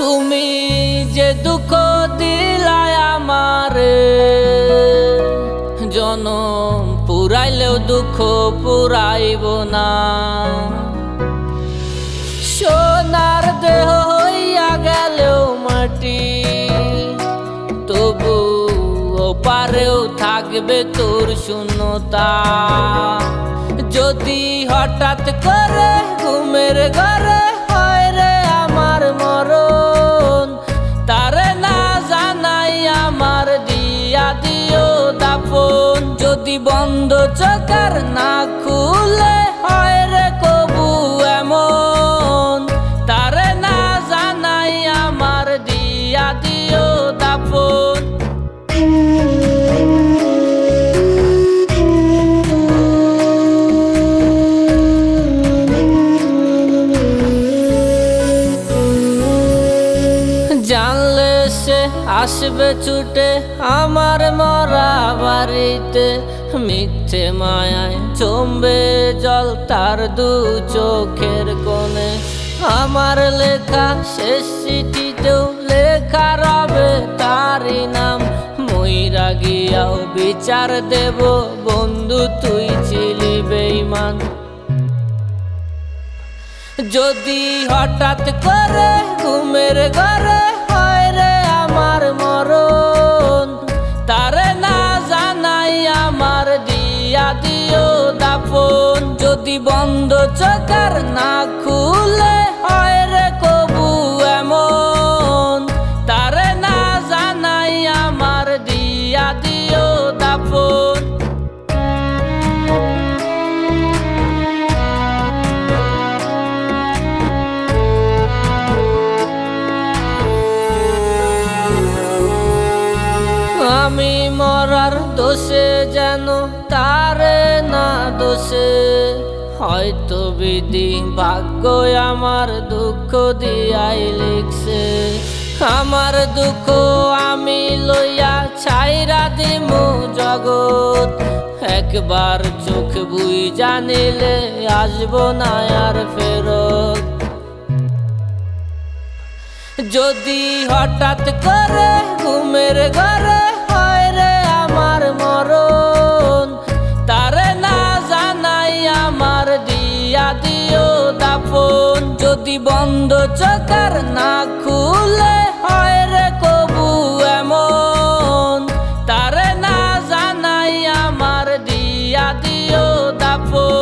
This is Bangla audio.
তুমি যে দুঃখ দিলাই আমারে, জনম পুরাইলেও দুঃখ পুরাইব না। সোনার দেহ হইয়া গেলেও মাটি, তবু ওপারেও থাকবে তোর শূন্যতা। যদি হঠাৎ করে ঘুমের ঘরে হয় রে আমার মরণ, তারে না জানাই আমার দিয়া দিও দাফন। যদি বন্ধ চোখের না খুলে হয় রে কবু এমন, তারে না জানাই আমার দিয়া দিও দাফন। জানলে সে আসবে ছুটে আমার মরা বাড়িতে, মিথ্যে মায়ায় জমবে জল তার দু চোখের কোণে। আমার লেখা শেষ চিঠিতেও লেখা রবে তারই নাম, মইরা গিয়াও বিচার দেব বন্ধু তুই ছিলি বেঈমান। যদি হঠাৎ করে ঘুমের ঘরে হয় রে আমার মরণ, তারে না জানাই আমার দিয়া দিও দাফন। যদি বন্ধ চোখের না খুলে হয় রে কবু এমন, তারে না জানাই আমার দিয়া দিও দাফন। আমি মরার দোষে যেন তারে না দোষে, হয়তো বিধি ভাগ্য আমার দুঃখ দিয়াই লিখছে। আমার দুঃখ আমি লইয়া ছাইরা দিমু জগৎ, একবার চোখ বুই জানিলে আসবো না আর ফেরত। যদি হঠাৎ করে ঘুমের ঘরে হয় রে আমার মরণ, তারে না জানাই আমার দিয়া দিও দাফন। যদি বন্ধ চোখের না খুলে হয় রে কবু এমন, তারে না জানাই আমার দিয়া দিও দাফন।